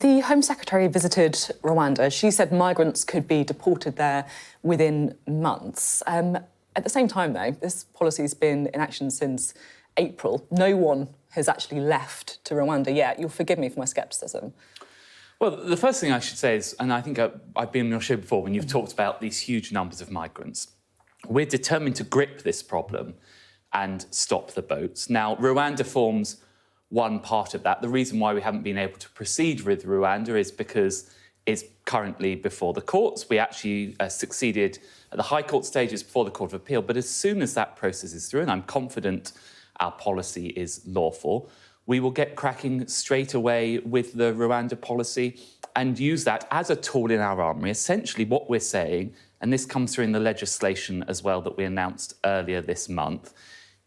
The Home Secretary visited Rwanda. She said migrants could be deported there within months. At the same time, though, this policy's been in action since April. No one has actually left to Rwanda yet. You'll forgive me for my scepticism. Well, the first thing I should say is, and I think I've been on your show before when you've talked about these huge numbers of migrants, we're determined to grip this problem and stop the boats. Now, Rwanda forms one part of that. The reason why we haven't been able to proceed with Rwanda is because it's currently before the courts. We actually succeeded at the High Court stages before the Court of Appeal, but as soon as that process is through, and I'm confident our policy is lawful, we will get cracking straight away with the Rwanda policy and use that as a tool in our armoury. Essentially what we're saying, and this comes through in the legislation as well that we announced earlier this month,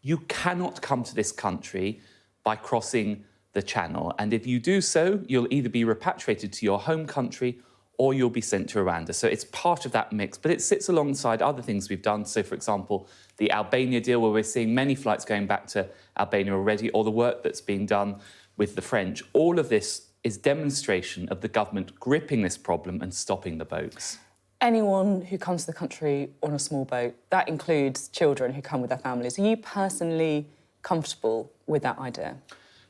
you cannot come to this country by crossing the channel. And if you do so, you'll either be repatriated to your home country or you'll be sent to Rwanda. So it's part of that mix, but it sits alongside other things we've done. So, for example, the Albania deal, where we're seeing many flights going back to Albania already, or the work that's being done with the French. All of this is demonstration of the government gripping this problem and stopping the boats. Anyone who comes to the country on a small boat, that includes children who come with their families. Are you personally comfortable with that idea?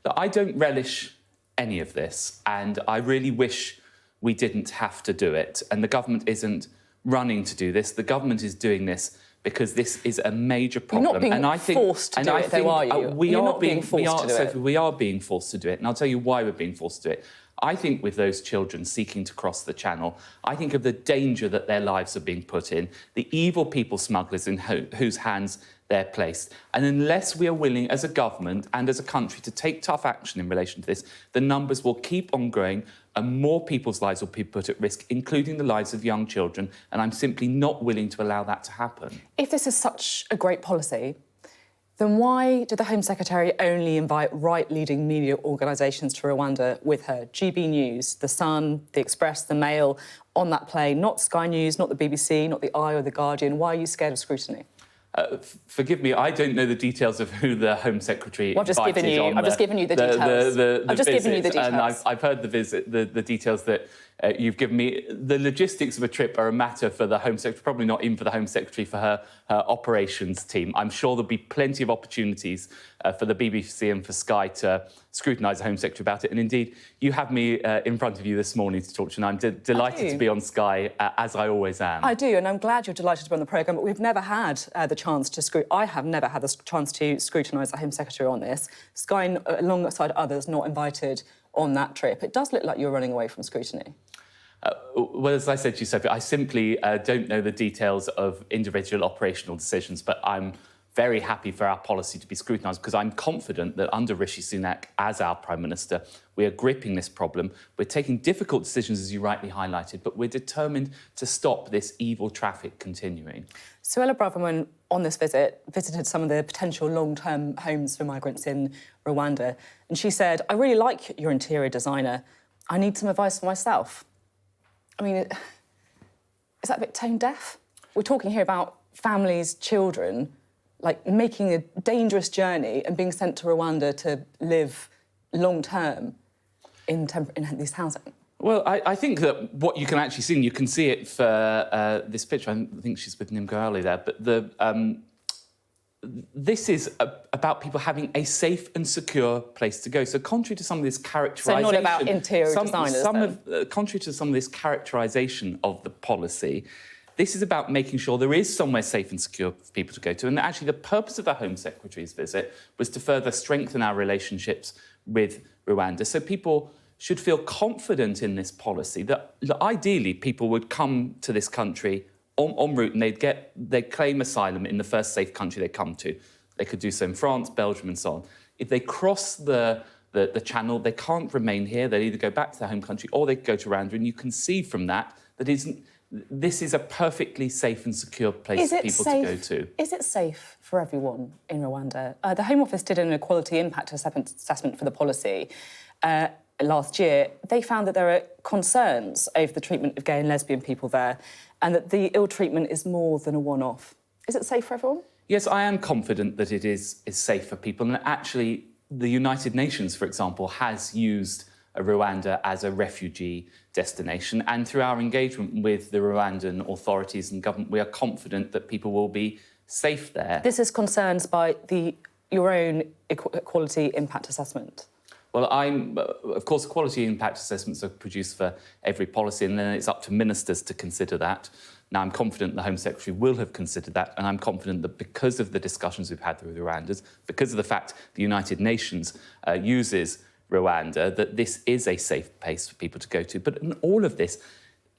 Look, I don't relish any of this, and I really wish we didn't have to do it. And the government isn't running to do this. The government is doing this because this is a major problem. You're not being forced to do it, though, are you? We You're are not being forced to do it. Sophie, we are being forced to do it, and I'll tell you why we're being forced to do it. I think with those children seeking to cross the channel, I think of the danger that their lives are being put in, the evil people smugglers in whose hands they're placed. And unless we are willing as a government and as a country to take tough action in relation to this, the numbers will keep on growing and more people's lives will be put at risk, including the lives of young children. And I'm simply not willing to allow that to happen. If this is such a great policy, then why did the Home Secretary only invite right-leading media organisations to Rwanda with her? GB News, The Sun, The Express, The Mail, on that plane, not Sky News, not the BBC, not The Eye or The Guardian. Why are you scared of scrutiny? Forgive me, I don't know the details of who the Home Secretary I've just given you the details. I've just given you the details. And I've heard the details that you've given me. The logistics of a trip are a matter for the Home Secretary, probably not even for the Home Secretary, for her operations team. I'm sure there'll be plenty of opportunities for the BBC and for Sky to scrutinise the Home Secretary about it. And indeed, you have me in front of you this morning to talk to you, and I'm delighted to be on Sky, as I always am. I do, and I'm glad you're delighted to be on the programme, but we've never had the chance to I have never had the chance to scrutinise the Home Secretary on this. Sky, alongside others, not invited on that trip. It does look like you're running away from scrutiny. Well, as I said to you, Sophie, I simply don't know the details of individual operational decisions, but I'm very happy for our policy to be scrutinised because I'm confident that under Rishi Sunak, as our Prime Minister, we are gripping this problem. We're taking difficult decisions, as you rightly highlighted, but we're determined to stop this evil traffic continuing. Suella Braverman, on this visit, visited some of the potential long-term homes for migrants in Rwanda, and she said, "I really like your interior designer. I need some advice for myself." I mean, is that a bit tone-deaf? We're talking here about families, children, like making a dangerous journey and being sent to Rwanda to live long-term in this housing. Well, I think that what you can actually see, and you can see it for this picture, I think she's with Nimgarali there, but this is about people having a safe and secure place to go. So contrary to some of this characterisation... So not about interior designers, contrary to some of this characterisation of the policy, this is about making sure there is somewhere safe and secure for people to go to. And actually, the purpose of the Home Secretary's visit was to further strengthen our relationships with Rwanda. So people should feel confident in this policy that ideally people would come to this country en route and they'd claim asylum in the first safe country they come to. They could do so in France, Belgium and so on. If they cross the channel, they can't remain here. They'll either go back to their home country or they go to Rwanda. And you can see from that this is a perfectly safe and secure place for people to go to. Is it safe for everyone in Rwanda? The Home Office did an equality impact assessment for the policy last year. They found that there are concerns over the treatment of gay and lesbian people there and that the ill treatment is more than a one-off. Is it safe for everyone? Yes, I am confident that it is safe for people. And actually, the United Nations, for example, has used Rwanda as a refugee destination. And through our engagement with the Rwandan authorities and government, we are confident that people will be safe there. This is concerns by your own equality impact assessment. Well, of course, quality impact assessments are produced for every policy, and then it's up to ministers to consider that. Now, I'm confident the Home Secretary will have considered that, and I'm confident that because of the discussions we've had with the Rwandans, because of the fact the United Nations uses Rwanda, that this is a safe place for people to go to. But in all of this,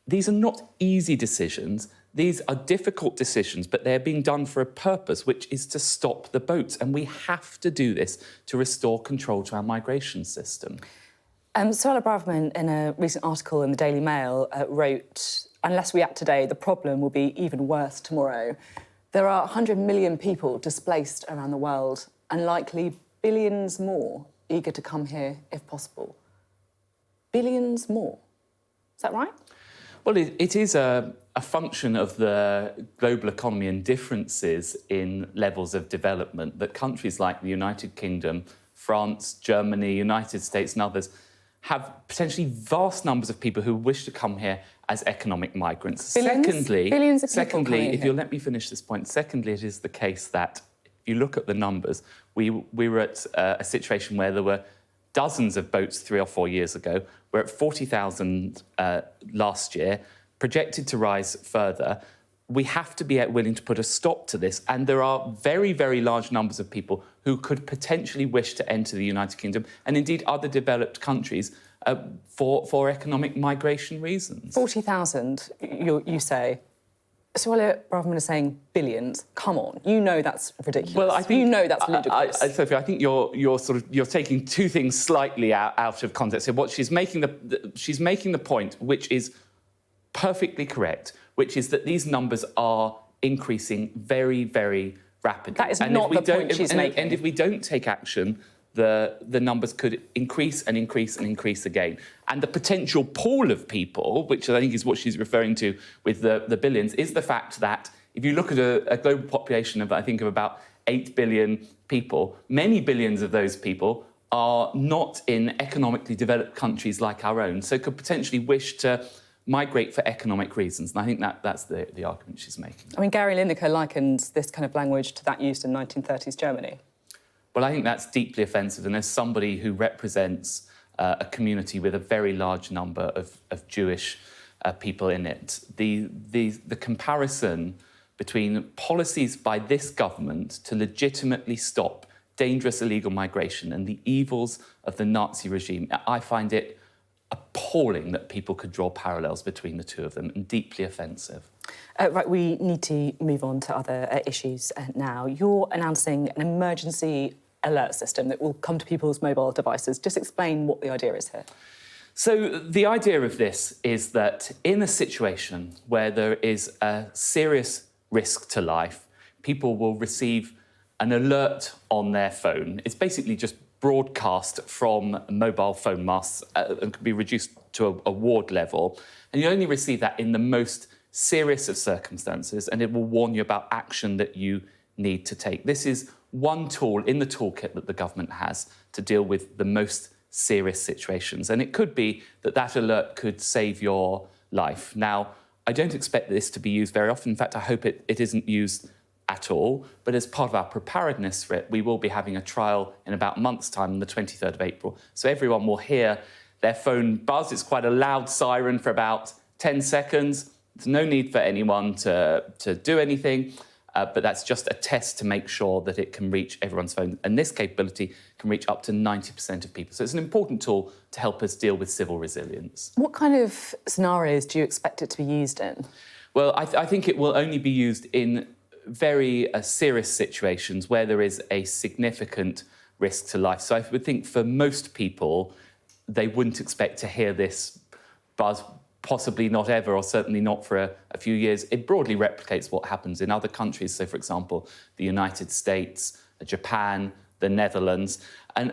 these are not easy decisions. These are difficult decisions, but they're being done for a purpose, which is to stop the boats. And we have to do this to restore control to our migration system. Suella Braverman, in a recent article in the Daily Mail, wrote, "Unless we act today, the problem will be even worse tomorrow." There are 100 million people displaced around the world and likely billions more eager to come here if possible. Billions more. Is that right? Well, it is a function of the global economy and differences in levels of development that countries like the United Kingdom, France, Germany, United States and others have potentially vast numbers of people who wish to come here as economic migrants. Billions of people coming if here. you'll let me finish this point, secondly, it is the case that if you look at the numbers, we were at a situation where there were dozens of boats 3 or 4 years ago. We're at 40,000 last year, projected to rise further. We have to be willing to put a stop to this. And there are very, very large numbers of people who could potentially wish to enter the United Kingdom and indeed other developed countries for economic migration reasons. 40,000, you say. Suella Braverman is saying billions. Come on, you know that's ridiculous. Well, I think you know that's ludicrous. Sophie, I think you're taking two things slightly out of context. So what she's making the point, which is perfectly correct, which is that these numbers are increasing very, very rapidly. That is not the point she's making. And if we don't take action, the numbers could increase and increase and increase again. And the potential pool of people, which I think is what she's referring to with the billions, is the fact that if you look at a global population of, I think, of about 8 billion people, many billions of those people are not in economically developed countries like our own, so could potentially wish to migrate for economic reasons. And I think that's the argument she's making. I mean, Gary Lineker likens this kind of language to that used in 1930s Germany. Well, I think that's deeply offensive. And as somebody who represents a community with a very large number of Jewish people in it, the comparison between policies by this government to legitimately stop dangerous illegal migration and the evils of the Nazi regime, I find it appalling that people could draw parallels between the two of them, and deeply offensive. Right, we need to move on to other issues now. You're announcing an emergency alert system that will come to people's mobile devices. Just explain what the idea is here. So the idea of this is that in a situation where there is a serious risk to life, people will receive an alert on their phone. It's basically just broadcast from mobile phone masts and can be reduced to a ward level. And you only receive that in the most serious of circumstances, and it will warn you about action that you need to take. This is one tool in the toolkit that the government has to deal with the most serious situations. And it could be that alert could save your life. Now, I don't expect this to be used very often. In fact, I hope it isn't used at all. But as part of our preparedness for it, we will be having a trial in about a month's time, on the 23rd of April. So everyone will hear their phone buzz. It's quite a loud siren for about 10 seconds. There's no need for anyone to do anything, but that's just a test to make sure that it can reach everyone's phone. And this capability can reach up to 90% of people. So it's an important tool to help us deal with civil resilience. What kind of scenarios do you expect it to be used in? Well, I think it will only be used in very serious situations where there is a significant risk to life. So I would think for most people, they wouldn't expect to hear this buzz, possibly not ever, or certainly not for a few years. It broadly replicates what happens in other countries. So, for example, the United States, Japan, the Netherlands, and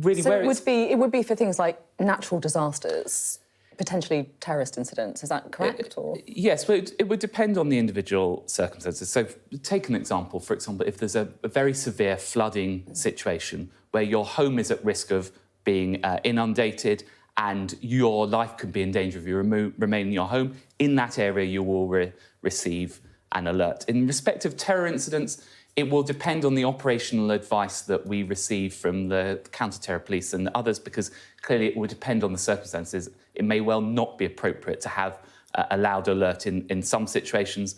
really so where it would be for things like natural disasters, potentially terrorist incidents. Is that correct? Or? Yes, but it would depend on the individual circumstances. So take an example. For example, if there's a very severe flooding situation where your home is at risk of being inundated and your life could be in danger if you remain in your home, in that area you will receive an alert. In respect of terror incidents, it will depend on the operational advice that we receive from the counter-terror police and others, because clearly it will depend on the circumstances. It may well not be appropriate to have a loud alert in some situations.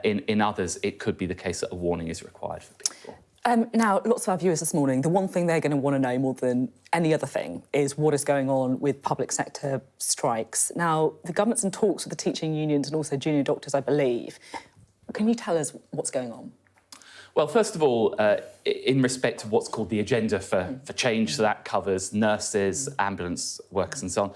In others, it could be the case that a warning is required for people. Now, lots of our viewers this morning, the one thing they're going to want to know more than any other thing is what is going on with public sector strikes. Now, the government's in talks with the teaching unions and also junior doctors, I believe. Can you tell us what's going on? Well, first of all, in respect of what's called the Agenda for Change, so that covers nurses, ambulance workers and so on,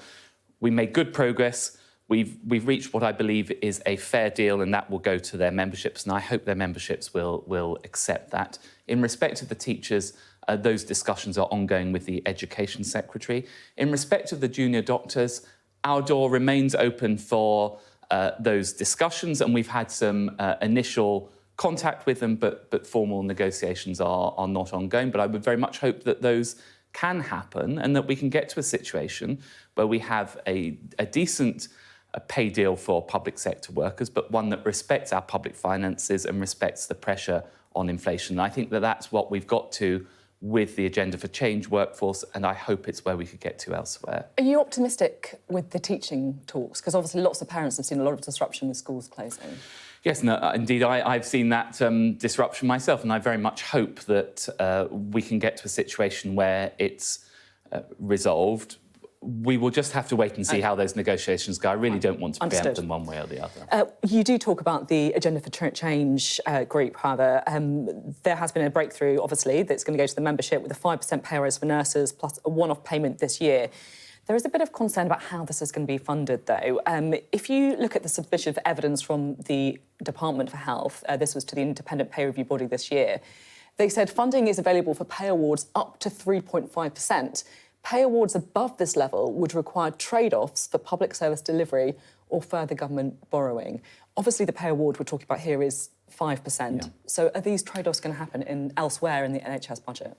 we made good progress. We've reached what I believe is a fair deal, and that will go to their memberships, and I hope their memberships will accept that. In respect of the teachers, those discussions are ongoing with the Education Secretary. In respect of the junior doctors, our door remains open for those discussions, and we've had some initial contact with them, but formal negotiations are not ongoing. But I would very much hope that those can happen and that we can get to a situation where we have a decent pay deal for public sector workers, but one that respects our public finances and respects the pressure on inflation. And I think that that's what we've got to with the Agenda for Change workforce, and I hope it's where we could get to elsewhere. Are you optimistic with the teaching talks? Because obviously lots of parents have seen a lot of disruption with schools closing. Yes, no, indeed, I've seen that disruption myself, and I very much hope that we can get to a situation where it's resolved. We will just have to wait and see how those negotiations go. I really don't want to preempt them one way or the other. You do talk about the Agenda for Change group, however. There has been a breakthrough, obviously, that's going to go to the membership with a 5% pay rise for nurses plus a one-off payment this year. There is a bit of concern about how this is going to be funded, though. If you look at the submission of evidence from the Department for Health, this was to the independent pay review body this year, they said funding is available for pay awards up to 3.5%. Pay awards above this level would require trade-offs for public service delivery or further government borrowing. Obviously, the pay award we're talking about here is 5%. Yeah. So are these trade-offs going to happen elsewhere in the NHS budget?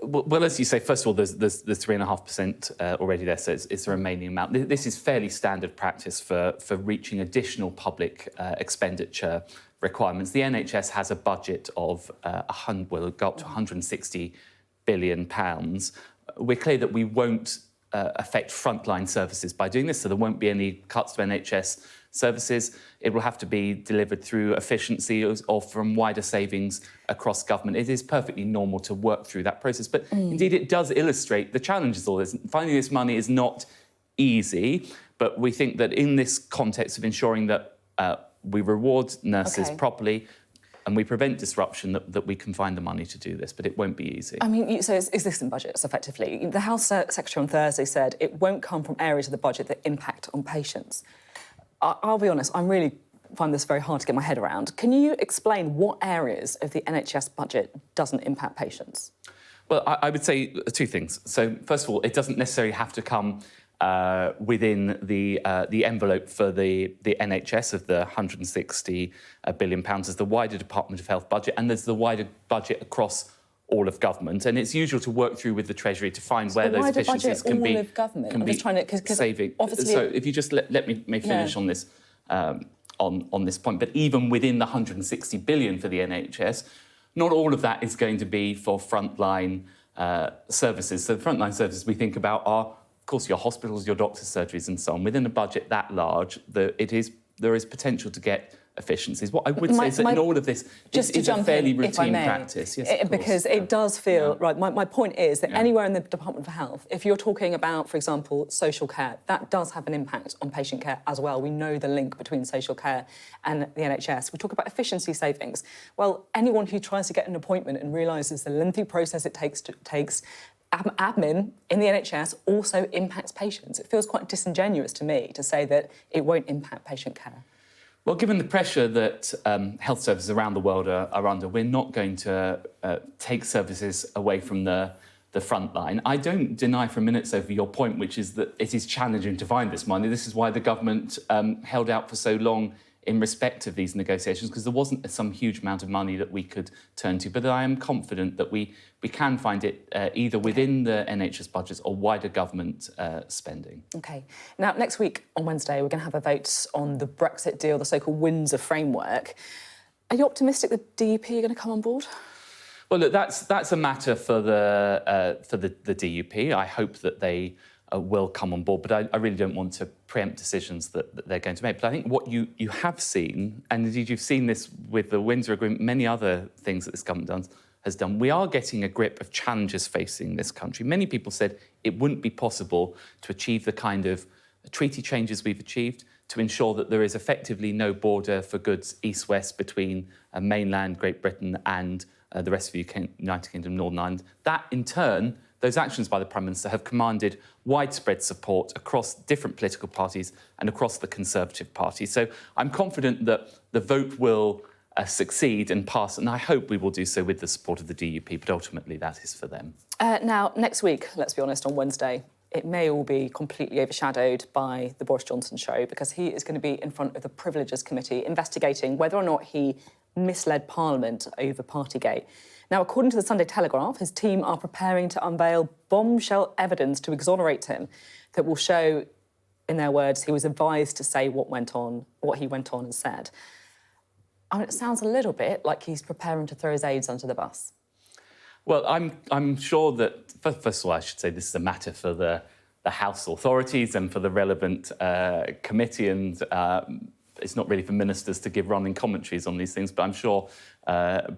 Well, as you say, first of all, there's 3.5% already there, so it's the remaining amount. This is fairly standard practice for reaching additional public expenditure requirements. The NHS has a budget of will go up to £160 billion. We're clear that we won't affect frontline services by doing this, so there won't be any cuts to NHS services. It will have to be delivered through efficiency or from wider savings across government. It is perfectly normal to work through that process, but indeed it does illustrate the challenges of all this. Finding this money is not easy, but we think that in this context of ensuring that we reward nurses properly, and we prevent disruption, that we can find the money to do this, but it won't be easy. I mean, so is this in budgets, effectively? The Health Secretary on Thursday said it won't come from areas of the budget that impact on patients. I'll be honest, I really find this very hard to get my head around. Can you explain what areas of the NHS budget doesn't impact patients? Well, I would say two things. So, first of all, it doesn't necessarily have to come within the envelope for the NHS of the £160 billion. There's the wider Department of Health budget, and there's the wider budget across all of government. And it's usual to work through with the Treasury to find where those efficiencies can be. All of government. I'm just trying to saving. Obviously, so if you just let me finish on this on this point. But even within the £160 billion for the NHS, not all of that is going to be for frontline services. So the frontline services we think about are, of course, your hospitals, your doctors' surgeries and so on. Within a budget that large, there is potential to get efficiencies. What I would say is that in all of this, it's a fairly routine practice. Yes, because it does feel, right, my point is that anywhere in the Department for Health, if you're talking about, for example, social care, that does have an impact on patient care as well. We know the link between social care and the NHS. We talk about efficiency savings. Well, anyone who tries to get an appointment and realises the lengthy process it takes admin in the NHS also impacts patients. It feels quite disingenuous to me to say that it won't impact patient care. Well, given the pressure that health services around the world are under, we're not going to take services away from the front line. I don't deny for a minute, Sophie, your point, which is that it is challenging to find this money. This is why the government held out for so long in respect of these negotiations, because there wasn't some huge amount of money that we could turn to. But I am confident that we can find it either within the NHS budgets or wider government spending. OK. Now, next week on Wednesday, we're going to have a vote on the Brexit deal, the so-called Windsor framework. Are you optimistic the DUP are going to come on board? Well, look, that's a matter for the DUP. I hope that they will come on board, but I really don't want to preempt decisions that they're going to make. But I think what you have seen, and indeed you've seen this with the Windsor Agreement, many other things that this government has done, we are getting a grip of challenges facing this country. Many people said it wouldn't be possible to achieve the kind of treaty changes we've achieved, to ensure that there is effectively no border for goods east-west between mainland Great Britain and the rest of the United Kingdom, Northern Ireland. That, in turn, those actions by the Prime Minister have commanded widespread support across different political parties and across the Conservative Party. So I'm confident that the vote will succeed and pass, and I hope we will do so with the support of the DUP, but ultimately that is for them. Now, next week, let's be honest, on Wednesday, it may all be completely overshadowed by the Boris Johnson show, because he is going to be in front of the Privileges Committee investigating whether or not he misled Parliament over Partygate. Now, according to the Sunday Telegraph, his team are preparing to unveil bombshell evidence to exonerate him that will show, in their words, he was advised to say what he went on and said. I mean, it sounds a little bit like he's preparing to throw his aides under the bus. Well, I'm sure that, first of all, I should say this is a matter for the House authorities and for the relevant committee, and it's not really for ministers to give running commentaries on these things, but I'm sure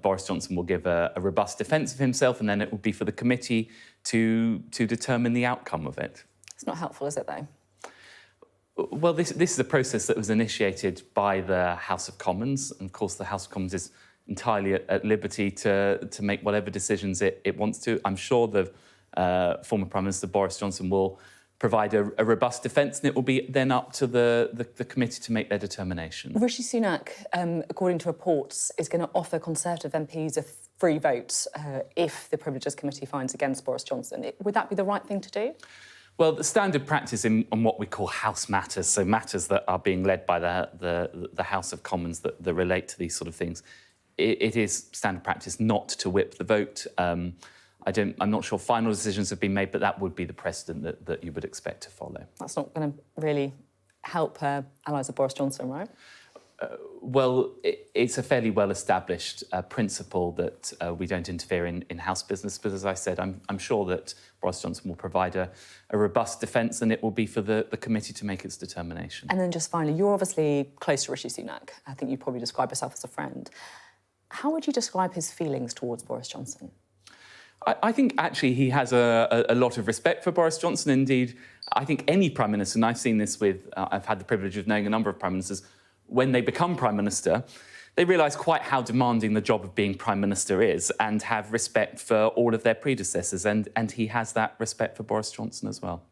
Boris Johnson will give a robust defence of himself, and then it will be for the committee to determine the outcome of it. It's not helpful, is it, though? Well, this is a process that was initiated by the House of Commons, and of course the House of Commons is entirely at liberty to make whatever decisions it wants to. I'm sure the former Prime Minister Boris Johnson will provide a robust defence, and it will be then up to the committee to make their determination. Rishi Sunak, according to reports, is going to offer Conservative MPs a free vote if the Privileges Committee finds against Boris Johnson. Would that be the right thing to do? Well, the standard practice on what we call House matters, so matters that are being led by the House of Commons that relate to these sort of things, it is standard practice not to whip the vote. I'm not sure final decisions have been made, but that would be the precedent that you would expect to follow. That's not going to really help allies of Boris Johnson, right? Well, it's a fairly well-established principle that we don't interfere in House business. But as I said, I'm sure that Boris Johnson will provide a robust defence, and it will be for the committee to make its determination. And then just finally, you're obviously close to Rishi Sunak. I think you probably describe yourself as a friend. How would you describe his feelings towards Boris Johnson? I think actually he has a lot of respect for Boris Johnson. Indeed, I think any Prime Minister, and I've seen this with, I've had the privilege of knowing a number of Prime Ministers, when they become Prime Minister, they realise quite how demanding the job of being Prime Minister is and have respect for all of their predecessors. And he has that respect for Boris Johnson as well.